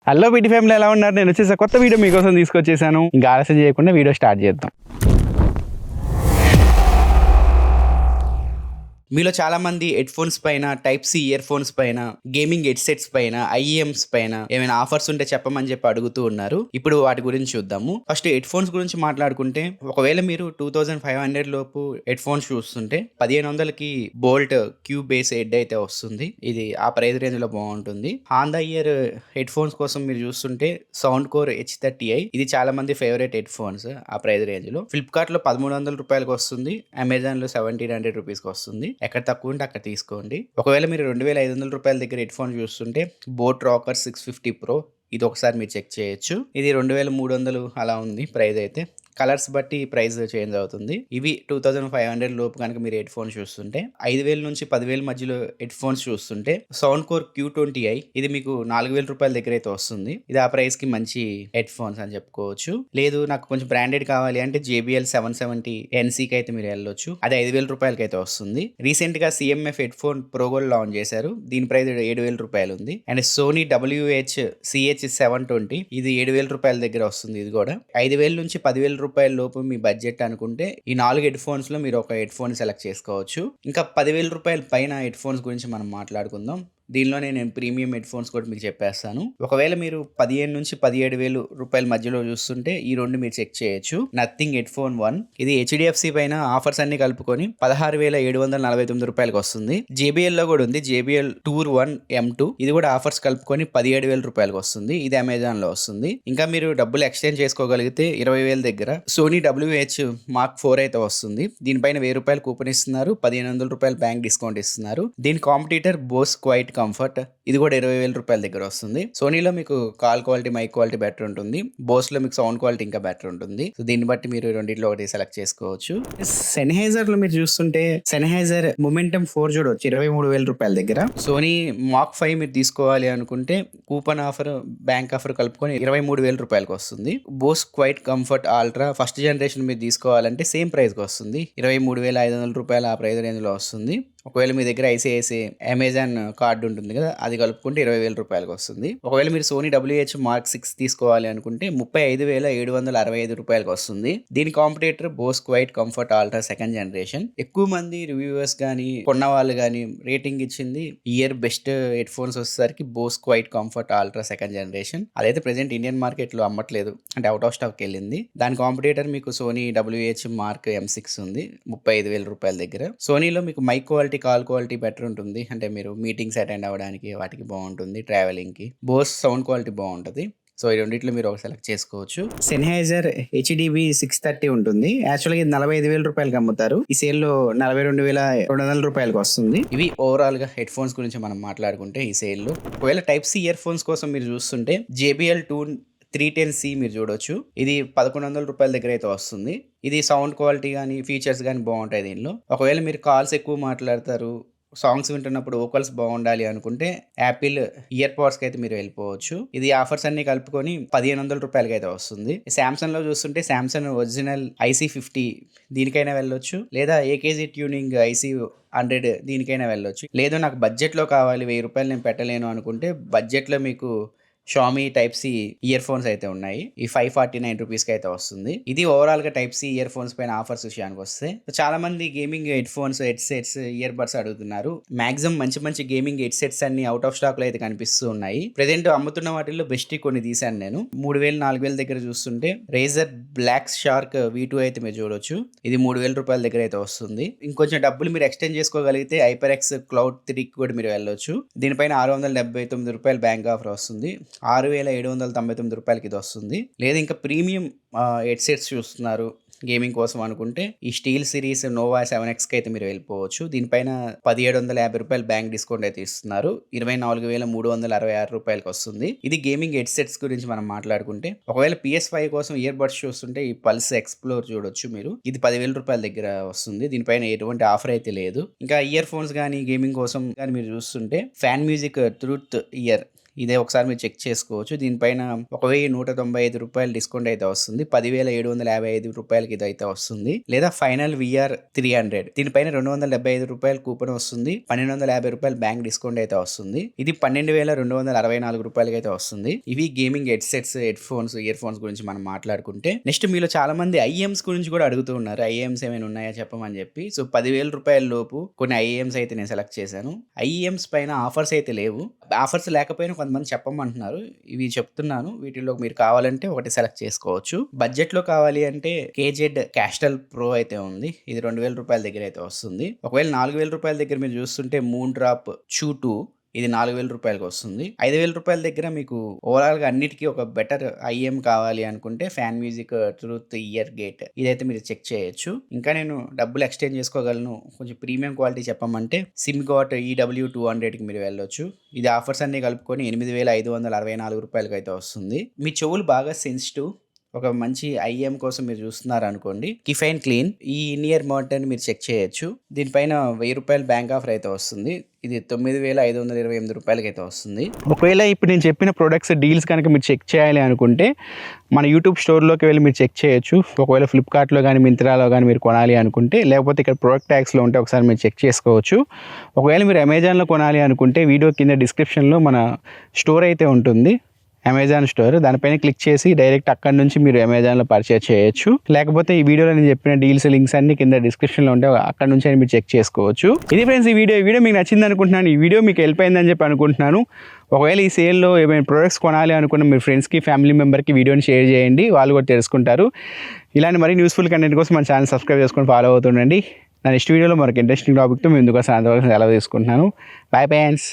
Hello BT family, ఎలా ఉన్నారు? నేను వచ్చేసి కొత్త వీడియో మీకోసం తీసుకొచ్చేసాను. ఇంకా ఆలస్యం చేయకుండా వీడియో స్టార్ట్ చేద్దాం. మీలో చాలామంది హెడ్ ఫోన్స్ పైన, టైప్ సి ఇయర్ ఫోన్స్ పైన, గేమింగ్ హెడ్సెట్స్ పైన, ఐఈఎమ్స్ పైన ఏమైనా ఆఫర్స్ ఉంటే చెప్పమని చెప్పి అడుగుతూ ఉన్నారు. ఇప్పుడు వాటి గురించి చూద్దాము. ఫస్ట్ హెడ్ ఫోన్స్ గురించి మాట్లాడుకుంటే, ఒకవేళ మీరు 2500 లోపు హెడ్ ఫోన్స్ చూస్తుంటే 1500కి బోల్ట్ క్యూ బేస్ హెడ్ అయితే వస్తుంది. ఇది ఆ ప్రైస్ రేంజ్ లో బాగుంటుంది. On the year head phones కోసం మీరు చూస్తుంటే సౌండ్ కోర్ H30i, ఇది చాలా మంది ఫేవరెట్ హెడ్ ఫోన్స్ ఆ ప్రైస్ రేంజ్ లో. ఫ్లిప్కార్ట్ లో 1300 రూపాయలకి వస్తుంది, అమెజాన్ లో 1700 రూపీస్కి వస్తుంది. ఎక్కడ తక్కువ ఉంటే అక్కడ తీసుకోండి. ఒకవేళ మీరు 2500 రూపాయల దగ్గర హెడ్ ఫోన్ చూస్తుంటే బోట్ రాకర్ 650 ప్రో, ఇది ఒకసారి మీరు చెక్ చేయొచ్చు. ఇది 2300 అలా ఉంది ప్రైస్ అయితే. కలర్స్ బట్టి ప్రైస్ చేంజ్ అవుతుంది. ఇవి 2500 లోపు కనుక మీరు హెడ్ ఫోన్స్ చూస్తుంటే, 5000 నుంచి 10,000 మధ్యలో హెడ్ ఫోన్స్ చూస్తుంటే సౌండ్ కోర్ Q20i, ఇది మీకు 4000 రూపాయల దగ్గర అయితే వస్తుంది. ఇది ఆ ప్రైస్ కి మంచి హెడ్ ఫోన్స్ అని చెప్పుకోవచ్చు. లేదు నాకు కొంచెం బ్రాండెడ్ కావాలి అంటే JBL 770 NCకి అయితే మీరు వెళ్ళొచ్చు. అది 5000 రూపాయలకి అయితే వస్తుంది. రీసెంట్ గా CMF హెడ్ ఫోన్ ప్రో కూడా లాంచ్ చేశారు. దీని ప్రైస్ 7000 రూపాయలు ఉంది. అండ్ సోనీ WH-CH720, ఇది 7000 రూపాయల దగ్గర వస్తుంది. ఇది కూడా 5000 నుంచి 10,000 రూపాయల లోపు మీ బడ్జెట్ అనుకుంటే ఈ 4 హెడ్ ఫోన్స్ లో మీరు ఒక హెడ్ ఫోన్ సెలెక్ట్ చేసుకోవచ్చు. ఇంకా 10,000 రూపాయల పైన హెడ్ ఫోన్స్ గురించి మనం మాట్లాడుకుందాం. దీనిలోనే నేను ప్రీమియం హెడ్ ఫోన్స్ కూడా మీకు చెప్పేస్తాను. ఒకవేళ మీరు 15 నుంచి 17,000 రూపాయల మధ్యలో చూస్తుంటే ఈ రెండు మీరు చెక్ చేయొచ్చు. నథింగ్ హెడ్ ఫోన్ 1, ఇది HDFC పైన ఆఫర్స్ అన్ని కలుపుకొని 16,749 రూపాయలకి వస్తుంది. JBL లో కూడా ఉంది, JBL Tour 1 M2, ఇది కూడా ఆఫర్స్ కలుపుకొని 17,000 రూపాయలకి వస్తుంది. ఇది అమెజాన్ లో వస్తుంది. ఇంకా మీరు డబ్బులు ఎక్స్చేంజ్ చేసుకోగలిగితే 20,000 దగ్గర సోనీ WH Mark 4 అయితే వస్తుంది. దీనిపైన 1000 రూపాయలు కూపన్ ఇస్తున్నారు, 1500 రూపాయలు బ్యాంక్ డిస్కౌంట్ ఇస్తున్నారు. దీని కాంపిటీటర్ బోస్ క్వైట్ కంఫర్ట్, ఇది కూడా 20,000 రూపాయల దగ్గర వస్తుంది. సోనీలో మీకు call quality, mic quality better ఉంటుంది. బోస్ లో మీకు సౌండ్ క్వాలిటీ ఇంకా బెటర్ ఉంటుంది. సో దీన్ని బట్టి మీరు రెండింటిలో ఒకటి సెలెక్ట్ చేసుకోవచ్చు. సెన్హైజర్ లో మీరు చూస్తుంటే సెన్హైజర్ మొమెంటం 4 చూడవచ్చు 23,000 రూపాయల దగ్గర. సోనీ మాక్ 5 మీరు తీసుకోవాలి అనుకుంటే కూపన్ ఆఫర్, బ్యాంక్ ఆఫర్ కలుపుకొని 23,000 రూపాయలకి వస్తుంది. Bose QuietComfort Ultra first generation మీరు తీసుకోవాలంటే సేమ్ ప్రైస్ కి వస్తుంది, 23,500 రూపాయలు ఆ ప్రైస్ రేంజ్ లో వస్తుంది. ఒకవేళ మీ దగ్గర ICICI అమెజాన్ కార్డు ఉంటుంది కదా, అది కలుపుకుంటే 20,000 రూపాయలకి వస్తుంది. ఒకవేళ మీరు సోనీ WH Mark 6 తీసుకోవాలి అనుకుంటే 35,765 రూపాయలకి వస్తుంది. దీని competitor Bose QuietComfort Ultra second generation. ఎక్కువ మంది రివ్యూవర్స్ కానీ కొన్న వాళ్ళు కానీ రేటింగ్ ఇచ్చింది ఇయర్ బెస్ట్ హెడ్ ఫోన్స్ వచ్చేసరికి Bose QuietComfort Ultra second generation. అదైతే ప్రెసెంట్ ఇండియన్ మార్కెట్ లో అమ్మట్లేదు, అంటే అవుట్ ఆఫ్ స్టాక్ వెళ్ళింది. దాని కాంపిటేటర్ మీకు సోనీ WH Mark M6 ఉంది 35,000 రూపాయల దగ్గర. సోనీలో మీకు mic quality, call quality better ఉంటుంది, అంటే మీరు మీటింగ్స్ అటెండ్ అవ్వడానికి వాటికి బాగుంటుంది, ట్రావెలింగ్ కి. బోస్ సౌండ్ క్వాలిటీ బాగుంటుంది. సో ఈ రెండిట్లో మీరు ఒక సెలెక్ట్ చేసుకోవచ్చు. సెన్హైజర్ HDB 630 ఉంటుంది. యాక్చువల్గా ఇది 45,000 రూపాయలకి అమ్ముతారు. ఈ సేల్ లో 42,200 రూపాయలకి వస్తుంది. ఇవి ఓవరాల్ గా హెడ్ ఫోన్స్ గురించి మనం మాట్లాడుకుంటే ఈ సేల్ లో. ఒకవేళ టైప్ సి ఇయర్ ఫోన్స్ కోసం మీరు చూస్తుంటే JBL Tune 310C మీరు చూడొచ్చు. ఇది 1100 రూపాయల దగ్గర అయితే వస్తుంది. ఇది సౌండ్ క్వాలిటీ కానీ ఫీచర్స్ కానీ బాగుంటాయి దీనిలో. ఒకవేళ మీరు కాల్స్ ఎక్కువ మాట్లాడతారు, సాంగ్స్ వింటున్నప్పుడు వోకల్స్ బాగుండాలి అనుకుంటే యాపిల్ ఇయర్ పాడ్స్ కి అయితే మీరు వెళ్ళిపోవచ్చు. ఇది ఆఫర్స్ అన్ని కలుపుకొని 1500 రూపాయలకి అయితే వస్తుంది. సామ్సంగ్ లో చూస్తుంటే సామ్సంగ్ ఒరిజినల్ IC50 దీనికైనా వెళ్ళొచ్చు, లేదా AKG ట్యూనింగ్ IC100 దీనికైనా వెళ్ళొచ్చు. లేదు నాకు బడ్జెట్ లో కావాలి, 1000 రూపాయలు నేను పెట్టలేను అనుకుంటే బడ్జెట్ లో మీకు Xiaomi type C earphones అయితే ఉన్నాయి. ఈ 549 రూపీస్కి అయితే వస్తుంది. ఇది ఓవరాల్ గా టైప్ సి ఇయర్ ఫోన్స్ పైన ఆఫర్స్ విషయానికి వస్తే, చాలా మంది gaming head phones, headsets, ear buds అడుగుతున్నారు. మాక్సిమం మంచి మంచి గేమింగ్ హెడ్సెట్స్ అన్ని అవుట్ ఆఫ్ స్టాక్ లో అయితే కనిపిస్తూ ఉన్నాయి. ప్రెసెంట్ అమ్ముతున్న వాటిల్లో బెస్ట్ కొన్ని తీసాను నేను. 3,000 4,000 దగ్గర చూస్తుంటే రేజర్ బ్లాక్ షార్క్ V2 అయితే మీరు చూడొచ్చు. ఇది 3,000 రూపాయల దగ్గర అయితే వస్తుంది. ఇంకొంచెం డబ్బులు మీరు ఎక్స్టెండ్ చేసుకోగలిగితే HyperX Cloud 3 కూడా మీరు వెళ్ళొచ్చు. దీనిపైన 679 రూపాయలు బ్యాంక్ ఆఫర్ వస్తుంది. 6,799 రూపాయలకి ఇది వస్తుంది. లేదా ఇంకా ప్రీమియం హెడ్సెట్స్ చూస్తున్నారు గేమింగ్ కోసం అనుకుంటే ఈ స్టీల్ సిరీస్ నోవా 7X కి అయితే మీరు వెళ్ళిపోవచ్చు. దీనిపైన 1,750 రూపాయలు బ్యాంక్ డిస్కౌంట్ అయితే ఇస్తున్నారు, 24,366 రూపాయలకి వస్తుంది. ఇది గేమింగ్ హెడ్సెట్స్ గురించి మనం మాట్లాడుకుంటే, ఒకవేళ PS5 కోసం ఇయర్ బడ్స్ చూస్తుంటే ఈ పల్స్ ఎక్స్ప్లోర్ చూడొచ్చు మీరు. ఇది 10,000 రూపాయల దగ్గర వస్తుంది. దీనిపైన ఎటువంటి ఆఫర్ అయితే లేదు. ఇంకా ఇయర్ ఫోన్స్ కానీ గేమింగ్ కోసం కానీ మీరు చూస్తుంటే ఫ్యాన్ మ్యూజిక్ ట్రూత్ ఇయర్, ఇదే ఒకసారి మీరు చెక్ చేసుకోవచ్చు. దీనిపైన 1195 రూపాయలు డిస్కౌంట్ అయితే వస్తుంది. 10,755 రూపాయలకి ఇదైతే వస్తుంది. లేదా ఫైనల్ VR 300 దీనిపైన 275 రూపాయలు కూపన్ వస్తుంది. 1250 రూపాయలు బ్యాంక్ డిస్కౌంట్ అయితే వస్తుంది. ఇది 12,264 రూపాయలకి అయితే వస్తుంది. ఇవి gaming headsets, head phones, ear phones గురించి మనం మాట్లాడుకుంటే నెక్స్ట్ మీలో చాలా మంది IEMs గురించి కూడా అడుగుతూ ఉన్నారు. IEMs ఏమైనా ఉన్నాయా చెప్పమని చెప్పి. సో 10,000 రూపాయల లోపు కొన్ని IEMs అయితే నేను సెలెక్ట్ చేశాను. IEMs పైన ఆఫర్స్ అయితే లేవు. ఆఫర్స్ లేకపోయినా కొంతమంది చెప్పమంటున్నారు. ఇవి చెప్తున్నాను. వీటిలో మీరు కావాలంటే ఒకటి సెలెక్ట్ చేసుకోవచ్చు. బడ్జెట్ లో కావాలి అంటే KZ Castrol Pro అయితే ఉంది. ఇది 2,000 రూపాయల దగ్గర అయితే వస్తుంది. ఒకవేళ 4,000 రూపాయల దగ్గర మీరు చూస్తుంటే మూన్ డ్రాప్ Chew 2 ఇది 4,000 రూపాయలకి వస్తుంది. 5,000 రూపాయల దగ్గర మీకు ఓవరాల్గా అన్నిటికీ ఒక బెటర్ IEM కావాలి అనుకుంటే fan music truth year gate ఇదైతే మీరు చెక్ చేయొచ్చు. ఇంకా నేను డబ్బులు ఎక్స్చేంజ్ చేసుకోగలను, కొంచెం ప్రీమియం క్వాలిటీ చెప్పమంటే SimGot EW200కి మీరు వెళ్ళొచ్చు. ఇది ఆఫర్స్ అన్ని కలుపుకొని 8,564 రూపాయలకి అయితే వస్తుంది. మీ చెవులు బాగా సెన్సిటివ్, ఒక మంచి IEM కోసం మీరు చూస్తున్నారు అనుకోండి, కిఫైన్ క్లీన్ ఈ ఇయర్ మోడల్ని మీరు చెక్ చేయొచ్చు. దీనిపైన 1,000 రూపాయలు బ్యాంక్ ఆఫర్ అయితే వస్తుంది. ఇది 9,528 రూపాయలకి అయితే వస్తుంది. ఒకవేళ ఇప్పుడు నేను చెప్పిన ప్రొడక్ట్స్ డీల్స్ కనుక మీరు చెక్ చేయాలి అనుకుంటే మన యూట్యూబ్ స్టోర్లోకి వెళ్ళి మీరు చెక్ చేయొచ్చు. ఒకవేళ ఫ్లిప్కార్ట్లో కానీ మింత్రాలో కానీ మీరు కొనాలి అనుకుంటే, లేకపోతే ఇక్కడ ప్రొడక్ట్ ట్యాగ్స్లో ఉంటే ఒకసారి మీరు చెక్ చేసుకోవచ్చు. ఒకవేళ మీరు అమెజాన్లో కొనాలి అనుకుంటే వీడియో కింద డిస్క్రిప్షన్లో మన స్టోర్ అయితే ఉంటుంది, అమెజాన్ స్టోర్. దానిపైన క్లిక్ చేసి డైరెక్ట్ అక్కడ నుంచి మీరు అమెజాన్లో పర్చేస్ చేయొచ్చు. లేకపోతే ఈ వీడియోలో నేను చెప్పిన డీల్స్ లింక్స్ అన్ని కింద డిస్క్రిప్షన్లో ఉంటే అక్కడ నుంచి మీరు చెక్ చేసుకోవచ్చు. ఇది ఫ్రెండ్స్ ఈ వీడియో మీకు నచ్చింది అనుకుంటున్నాను. ఈ వీడియో మీకు హెల్ప్ అయిందని చెప్పి అనుకుంటున్నాను. ఒకవేళ ఈ సేల్లో ఏమైనా ప్రొడక్ట్స్ కొనాలి అనుకున్న మీ ఫ్రెండ్స్కి, ఫ్యామిలీ మెంబర్కి వీడియోని షేర్ చేయండి, వాళ్ళు కూడా తెలుసుకుంటారు. ఇలాంటి మరీ యూస్ఫుల్ కంటెంట్ కోసం మన ఛానల్ సబ్స్క్రైబ్ చేసుకొని ఫాలో అవుతుండండి. నా నెక్స్ట్ వీడియోలో మరొక ఇంట్రెస్టింగ్ టాపిక్తో మేము ఎందుకోసం అంతవరకు సెలవు తీసుకుంటున్నాను. Bye friends.